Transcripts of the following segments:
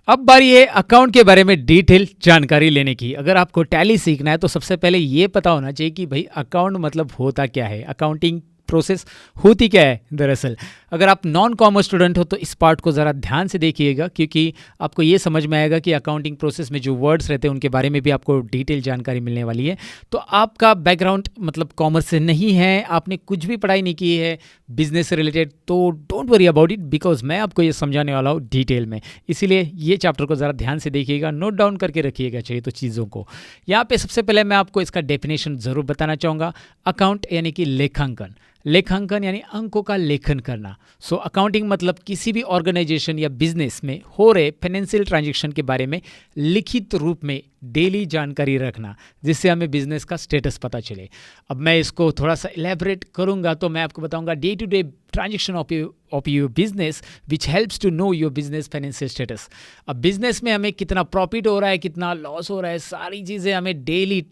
अब बारी है अकाउंट के बारे में डिटेल जानकारी लेने की। अगर आपको टैली सीखना है तो सबसे पहले ये पता होना चाहिए कि भाई अकाउंट मतलब होता क्या है, अकाउंटिंग प्रोसेस होती क्या है। दरअसल अगर आप नॉन कॉमर्स स्टूडेंट हो तो इस पार्ट को ज़रा ध्यान से देखिएगा, क्योंकि आपको ये समझ में आएगा कि अकाउंटिंग प्रोसेस में जो वर्ड्स रहते हैं उनके बारे में भी आपको डिटेल जानकारी मिलने वाली है। तो आपका बैकग्राउंड मतलब कॉमर्स से नहीं है, आपने कुछ भी पढ़ाई नहीं की है बिजनेस से रिलेटेड, तो don't worry about it, because मैं आपको ये समझाने वाला हूँ डिटेल में। इसीलिए ये चैप्टर को ज़रा ध्यान से देखिएगा, नोट डाउन करके रखिएगा चाहिए तो चीज़ों को। यहाँ पे सबसे पहले मैं आपको इसका डेफिनेशन ज़रूर बताना चाहूँगा। अकाउंट यानी कि लेखांकन, लेखांकन यानी अंकों का लेखन करना। सो अकाउंटिंग मतलब किसी भी ऑर्गेनाइजेशन या बिजनेस में हो रहे फाइनेंशियल ट्रांजैक्शन के बारे में लिखित रूप में डेली जानकारी रखना, जिससे हमें बिजनेस का स्टेटस पता चले। अब मैं इसको थोड़ा सा इलेबोरेट करूंगा तो मैं आपको बताऊंगा day to day transaction of your business which helps to know your business financial status. अब बिजनेस में हमें कितना प्रॉफिट हो रहा है, कितना लॉस हो रहा है, सारी चीज़ें हमें डेली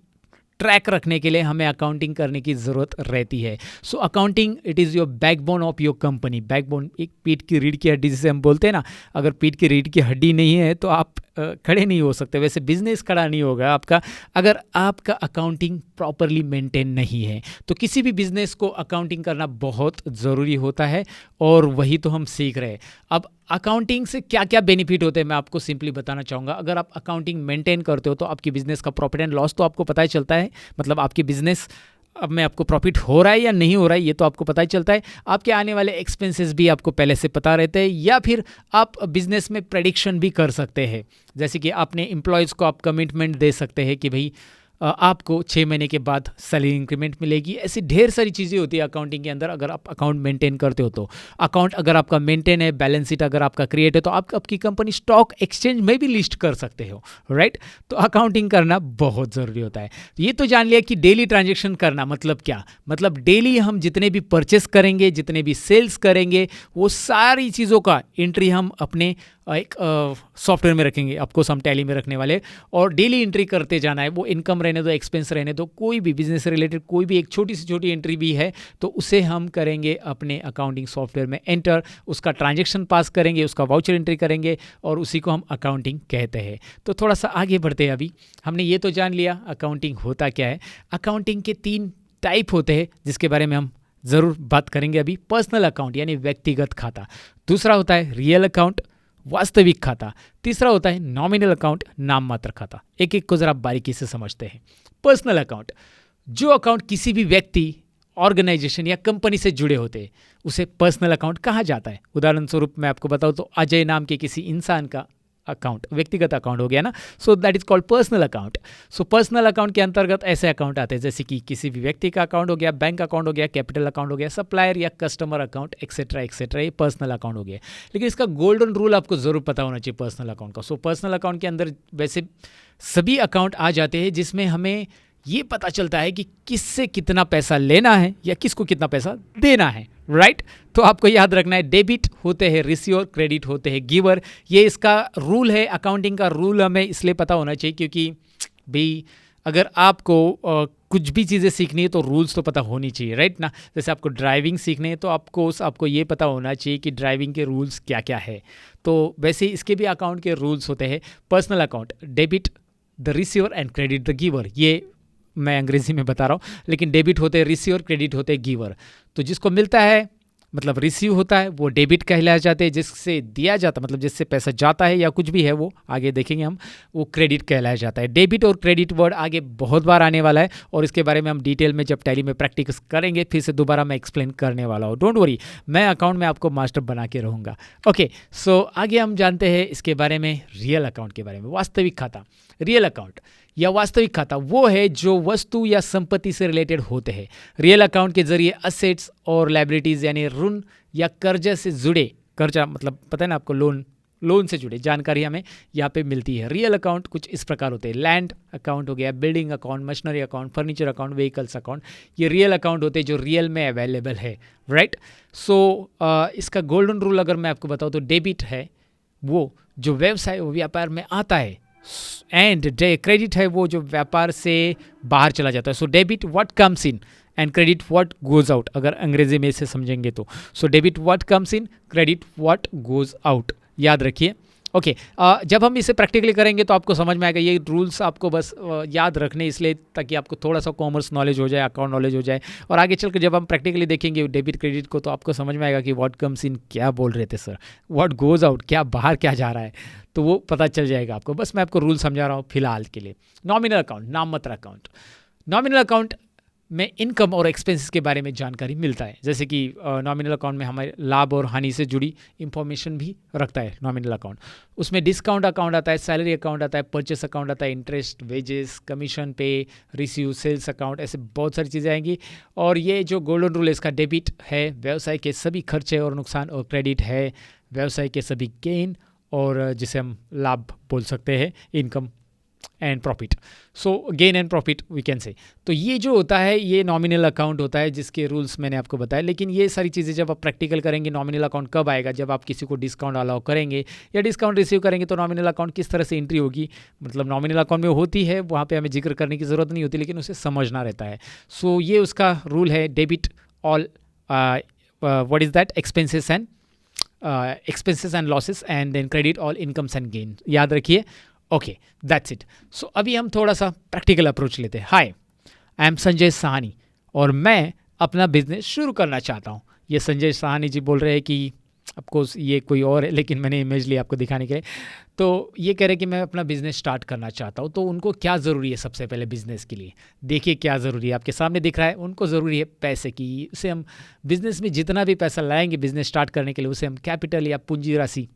ट्रैक रखने के लिए हमें अकाउंटिंग करने की ज़रूरत रहती है। So accounting it is your backbone of your company. Backbone एक पीठ की रीढ़ की हड्डी जिसे हम बोलते हैं ना, अगर पीठ की रीढ़ की हड्डी नहीं है तो आप खड़े नहीं हो सकते। वैसे बिजनेस खड़ा नहीं होगा आपका अगर आपका अकाउंटिंग प्रॉपरली मेंटेन नहीं है। तो किसी भी बिजनेस को अकाउंटिंग करना बहुत ज़रूरी होता है और वही तो हम सीख रहे हैं। अब अकाउंटिंग से क्या क्या बेनिफिट होते हैं मैं आपको सिंपली बताना चाहूँगा। अगर आप अकाउंटिंग मेंटेन करते हो तो आपकी बिजनेस का प्रॉफिट एंड लॉस तो आपको पता ही चलता है, मतलब आपकी बिजनेस अब में आपको प्रॉफिट हो रहा है या नहीं हो रहा है ये तो आपको पता ही चलता है। आपके आने वाले एक्सपेंसेस भी आपको पहले से पता रहते हैं, या फिर आप बिजनेस में प्रेडिक्शन भी कर सकते हैं। जैसे कि आपने एम्प्लॉयज़ को आप कमिटमेंट दे सकते हैं कि भाई आपको 6 महीने के बाद सैलरी इंक्रीमेंट मिलेगी। ऐसी ढेर सारी चीज़ें होती है अकाउंटिंग के अंदर अगर आप अकाउंट मेंटेन करते हो तो। अकाउंट अगर आपका मेंटेन है, बैलेंस शीट अगर आपका क्रिएट है तो आप आपकी कंपनी स्टॉक एक्सचेंज में भी लिस्ट कर सकते हो, राइट। तो अकाउंटिंग करना बहुत ज़रूरी होता है। ये तो जान लिया कि डेली ट्रांजेक्शन करना मतलब क्या, मतलब डेली हम जितने भी परचेस करेंगे, जितने भी सेल्स करेंगे, वो सारी चीज़ों का एंट्री हम अपने एक सॉफ्टवेयर में रखेंगे। ऑफकोर्स हम टैली में रखने वाले, और डेली एंट्री करते जाना है। वो इनकम रहने दो, एक्सपेंस रहने दो, कोई भी बिजनेस से रिलेटेड कोई भी एक छोटी से छोटी एंट्री भी है तो उसे हम करेंगे अपने अकाउंटिंग सॉफ्टवेयर में एंटर, उसका ट्रांजैक्शन पास करेंगे, उसका वाउचर एंट्री करेंगे और उसी को हम अकाउंटिंग कहते हैं। तो थोड़ा सा आगे बढ़ते हैं। अभी हमने ये तो जान लिया अकाउंटिंग होता क्या है। अकाउंटिंग के 3 टाइप होते हैं जिसके बारे में हम ज़रूर बात करेंगे अभी। पर्सनल अकाउंट यानी व्यक्तिगत खाता, दूसरा होता है रियल अकाउंट वास्तविक खाता, तीसरा होता है नॉमिनल अकाउंट नाम मात्र खाता। एक एक को ज़रा बारीकी से समझते हैं। पर्सनल अकाउंट, जो अकाउंट किसी भी व्यक्ति, ऑर्गेनाइजेशन या कंपनी से जुड़े होते हैं उसे पर्सनल अकाउंट कहा जाता है। उदाहरण स्वरूप मैं आपको बताऊं तो अजय नाम के किसी इंसान का अकाउंट व्यक्तिगत अकाउंट हो गया ना, so that is called personal account. So personal account के अंतर्गत ऐसे अकाउंट आते हैं जैसे कि किसी भी व्यक्ति का अकाउंट हो गया, बैंक अकाउंट हो गया, कैपिटल अकाउंट हो गया, सप्लायर या कस्टमर अकाउंट एक्सेट्रा एक्सेट्रा, ये पर्सनल अकाउंट हो गया। लेकिन इसका गोल्डन रूल आपको जरूर पता होना चाहिए पर्सनल अकाउंट का। सो पर्सनल अकाउंट के अंदर वैसे सभी अकाउंट आ जाते हैं जिसमें हमें ये पता चलता है कि किससे कितना पैसा लेना है या किसको कितना पैसा देना है, राइट। तो आपको याद रखना है डेबिट होते हैं रिसीवर, क्रेडिट होते हैं गिवर। ये इसका रूल है, अकाउंटिंग का रूल हमें इसलिए पता होना चाहिए क्योंकि भाई अगर आपको कुछ भी चीज़ें सीखनी है तो रूल्स तो पता होनी चाहिए, राइट ना। जैसे आपको ड्राइविंग सीखनी है तो आपको ये पता होना चाहिए कि ड्राइविंग के रूल्स क्या क्या है। तो वैसे इसके भी अकाउंट के रूल्स होते हैं। Personal account, debit the receiver and credit the giver, ये मैं अंग्रेजी में बता रहा हूँ, लेकिन डेबिट होते हैं रिसीवर, क्रेडिट होते हैं गिवर। तो जिसको मिलता है मतलब रिसीव होता है वो डेबिट कहलाया जाते हैं, जिससे दिया जाता मतलब जिससे पैसा जाता है या कुछ भी है वो आगे देखेंगे हम, वो क्रेडिट कहलाया जाता है। डेबिट और क्रेडिट वर्ड आगे बहुत बार आने वाला है और इसके बारे में हम डिटेल में जब टैली में प्रैक्टिस करेंगे फिर से दोबारा मैं एक्सप्लेन करने वाला हूँ। डोंट वरी, मैं अकाउंट में आपको मास्टर बना के रहूँगा। ओके, सो आगे हम जानते हैं इसके बारे में रियल अकाउंट के बारे में। वास्तविक खाता, रियल अकाउंट या वास्तविक खाता वो है जो वस्तु या संपत्ति से रिलेटेड होते हैं। रियल अकाउंट के जरिए असेट्स और लायबिलिटीज़ यानी ऋण या कर्जा से जुड़े, कर्जा मतलब पता है ना आपको, लोन से जुड़े जानकारी हमें यहाँ पे मिलती है। रियल अकाउंट कुछ इस प्रकार होते हैं। लैंड अकाउंट हो गया, building account, machinery account, furniture account, vehicles account, ये रियल अकाउंट होते हैं जो रियल में अवेलेबल है, राइट। सो इसका गोल्डन रूल अगर मैं आपको बताऊँ तो डेबिट है वो जो व्यवसाय व्यापार में आता है, एंड क्रेडिट है वो जो व्यापार से बाहर चला जाता है। So debit what comes in and credit what goes out, अगर अंग्रेजी में इसे समझेंगे तो। So debit what comes in, credit what goes out, याद रखिए। ओके, जब हम इसे प्रैक्टिकली करेंगे तो आपको समझ में आएगा। ये रूल्स आपको बस याद रखने इसलिए ताकि आपको थोड़ा सा कॉमर्स नॉलेज हो जाए, अकाउंट नॉलेज हो जाए, और आगे चल कर जब हम प्रैक्टिकली देखेंगे डेबिट क्रेडिट को तो आपको समझ में आएगा कि व्हाट कम्स इन क्या बोल रहे थे सर, व्हाट गोज आउट क्या बाहर क्या जा रहा है, तो वो पता चल जाएगा आपको। बस मैं आपको रूल समझा रहा हूँ फिलहाल के लिए। नॉमिनल अकाउंट, नाम मात्र अकाउंट। नॉमिनल अकाउंट में इनकम और एक्सपेंसेस के बारे में जानकारी मिलता है, जैसे कि नॉमिनल अकाउंट में हमारे लाभ और हानि से जुड़ी इंफॉर्मेशन भी रखता है नॉमिनल अकाउंट। उसमें डिस्काउंट अकाउंट आता है, सैलरी अकाउंट आता है, परचेस अकाउंट आता है, इंटरेस्ट, वेजेस, कमीशन पे, रिसीव, सेल्स अकाउंट, ऐसे बहुत सारी चीज़ें आएंगी। और ये जो गोल्डन रूल है इसका डेबिट है व्यवसाय के सभी खर्चे और नुकसान, और क्रेडिट है व्यवसाय के सभी गेन और जिसे हम लाभ बोल सकते हैं, income and profit. So gain and profit we can say. तो ये जो होता है ये नॉमिनल अकाउंट होता है, जिसके रूल्स मैंने आपको बताया। लेकिन ये सारी चीज़ें जब आप प्रैक्टिकल करेंगे, नॉमिनल अकाउंट कब आएगा, जब आप किसी को डिस्काउंट अलाउ करेंगे या डिस्काउंट रिसीव करेंगे तो नॉमिनल अकाउंट किस तरह से एंट्री होगी, मतलब नॉमिनल अकाउंट में होती है, वहाँ पे हमें जिक्र करने की ज़रूरत नहीं होती, लेकिन उसे समझना रहता है। सो ये उसका रूल है, debit all what is that, expenses and losses, and then credit all incomes and gain. याद रखिए। Okay, that's it. सो अभी हम थोड़ा सा प्रैक्टिकल अप्रोच लेते हैं। हाय, आई एम संजय साहनी और मैं अपना बिजनेस शुरू करना चाहता हूँ। ये संजय साहनी जी बोल रहे हैं कि ऑफकोर्स ये कोई और है, लेकिन मैंने इमेज ली आपको दिखाने के लिए। तो ये कह रहे हैं कि मैं अपना बिजनेस स्टार्ट करना चाहता हूँ। तो उनको क्या ज़रूरी है सबसे पहले बिजनेस के लिए? देखिए क्या ज़रूरी है, आपके सामने दिख रहा है। उनको ज़रूरी है पैसे की। उसे हम बिजनेस में जितना भी पैसा लाएंगे बिजनेस स्टार्ट करने के लिए, उसे हम कैपिटल या पूंजी राशि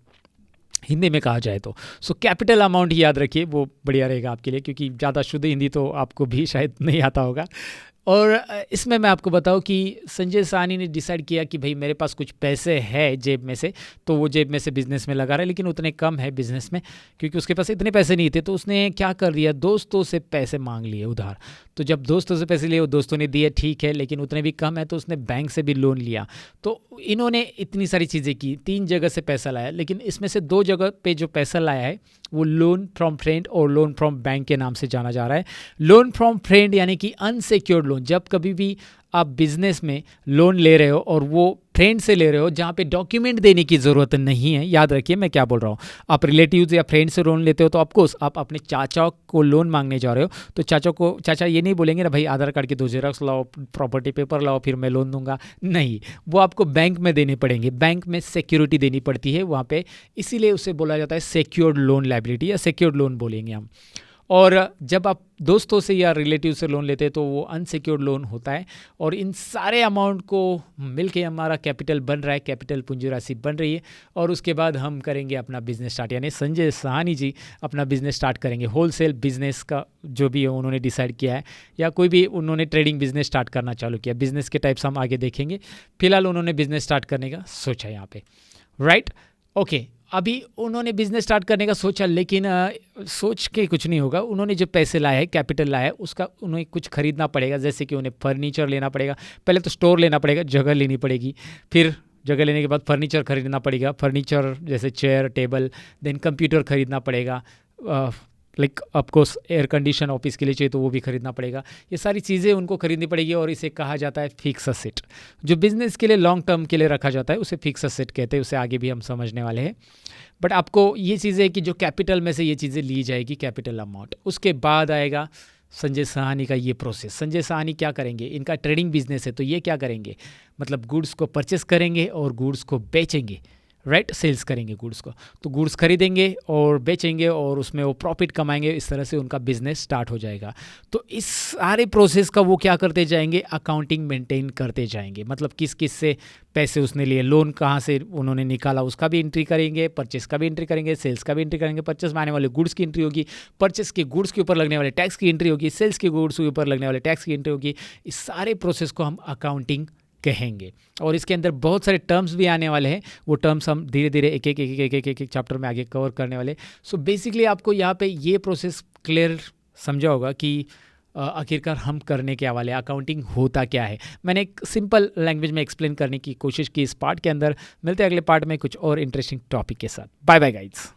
हिंदी में कहा जाए तो। सो कैपिटल अमाउंट ही याद रखिए, वो बढ़िया रहेगा आपके लिए, क्योंकि ज़्यादा शुद्ध हिंदी तो आपको भी शायद नहीं आता होगा। और इसमें मैं आपको बताऊं कि संजय साहनी ने डिसाइड किया कि भाई मेरे पास कुछ पैसे है जेब में से, तो वो जेब में से बिज़नेस में लगा रहा है, लेकिन उतने कम है बिज़नेस में, क्योंकि उसके पास इतने पैसे नहीं थे। तो उसने क्या कर दिया, दोस्तों से पैसे मांग लिए उधार। तो जब दोस्तों से पैसे लिए, वो दोस्तों ने दिए, ठीक है, लेकिन उतने भी कम है, तो उसने बैंक से भी लोन लिया। तो इन्होंने इतनी सारी चीज़ें की, 3 जगह से पैसा लाया, लेकिन इसमें से 2 जगह पे जो पैसा लाया है वो लोन फ्रॉम फ्रेंड और लोन फ्रॉम बैंक के नाम से जाना जा रहा है। लोन फ्रॉम फ्रेंड यानी कि अनसिक्योर्ड लोन। जब कभी भी आप बिजनेस में लोन ले रहे हो और वो फ्रेंड से ले रहे हो जहाँ पे डॉक्यूमेंट देने की ज़रूरत नहीं है, याद रखिए मैं क्या बोल रहा हूँ। आप रिलेटिव्स या फ्रेंड से लोन लेते हो तो ऑफकोर्स आप अपने चाचा को लोन मांगने जा रहे हो, तो चाचा ये नहीं बोलेंगे ना भाई आधार कार्ड के 2 जेरॉक्स लाओ, प्रॉपर्टी पेपर लाओ, फिर मैं लोन दूंगा। नहीं, वो आपको बैंक में देने पड़ेंगे। बैंक में सिक्योरिटी देनी पड़ती है वहाँ पे, इसीलिए उसे बोला जाता है सिक्योर्ड लोन लायबिलिटी या सिक्योर्ड लोन बोलेंगे हम। और जब आप दोस्तों से या रिलेटिव से लोन लेते हैं तो वो अनसिक्योर्ड लोन होता है। और इन सारे अमाउंट को मिलके हमारा कैपिटल बन रहा है, कैपिटल पूंजी राशि बन रही है। और उसके बाद हम करेंगे अपना बिजनेस स्टार्ट, यानी संजय साहनी जी अपना बिजनेस स्टार्ट करेंगे। होलसेल बिजनेस का जो भी उन्होंने डिसाइड किया है, या कोई भी उन्होंने ट्रेडिंग बिजनेस स्टार्ट करना चालू किया। बिजनेस के टाइप्स हम आगे देखेंगे, फिलहाल उन्होंने बिजनेस स्टार्ट करने का सोचा यहाँ पे, राइट। ओके, अभी उन्होंने बिजनेस स्टार्ट करने का सोचा, लेकिन सोच के कुछ नहीं होगा। उन्होंने जो पैसे लाए हैं, कैपिटल लाया है, उसका उन्हें कुछ खरीदना पड़ेगा। जैसे कि उन्हें फर्नीचर लेना पड़ेगा, पहले तो स्टोर लेना पड़ेगा, जगह लेनी पड़ेगी, फिर जगह लेने के बाद फर्नीचर खरीदना पड़ेगा। फर्नीचर जैसे चेयर, टेबल, देन कंप्यूटर खरीदना पड़ेगा, like of course air condition office के लिए चाहिए तो वो भी खरीदना पड़ेगा। ये सारी चीज़ें उनको खरीदनी पड़ेगी और इसे कहा जाता है फिक्स असेट। जो बिजनेस के लिए लॉन्ग टर्म के लिए रखा जाता है उसे फिक्स असेट कहते हैं। उसे आगे भी हम समझने वाले हैं, बट आपको ये चीज़ें कि जो कैपिटल में से ये चीज़ें ली जाएगी, कैपिटल अमाउंट। उसके बाद आएगा संजय साहनी का ये प्रोसेस। संजय साहनी क्या करेंगे, इनका ट्रेडिंग बिजनेस है, तो ये क्या करेंगे, मतलब गुड्स को परचेस करेंगे और गुड्स को बेचेंगे, राइट, सेल्स करेंगे गुड्स को। तो गुड्स खरीदेंगे और बेचेंगे और उसमें वो प्रॉफिट कमाएंगे। इस तरह से उनका बिजनेस स्टार्ट हो जाएगा। तो इस सारे प्रोसेस का वो क्या करते जाएंगे, अकाउंटिंग मेंटेन करते जाएंगे। मतलब किस किस से पैसे उसने लिए, लोन कहाँ से उन्होंने निकाला, उसका भी एंट्री करेंगे, परचेस का भी एंट्री करेंगे, सेल्स का भी एंट्री करेंगे। परचेस में आने वाले गुड्स की एंट्री होगी, परचेस के गुड्स के ऊपर लगने वाले टैक्स की एंट्री होगी, सेल्स के गुड्स के ऊपर लगने वाले टैक्स की एंट्री होगी। इस सारे प्रोसेस को हम अकाउंटिंग कहेंगे। और इसके अंदर बहुत सारे टर्म्स भी आने वाले हैं, वो टर्म्स हम धीरे धीरे एक एक चैप्टर में आगे कवर करने वाले। सो बेसिकली आपको यहाँ पे ये प्रोसेस क्लियर समझा होगा कि आखिरकार हम करने के वाले, अकाउंटिंग होता क्या है। मैंने एक सिंपल लैंग्वेज में एक्सप्लेन करने की कोशिश की इस पार्ट के अंदर। मिलते हैं अगले पार्ट में कुछ और इंटरेस्टिंग टॉपिक के साथ। Bye bye guides.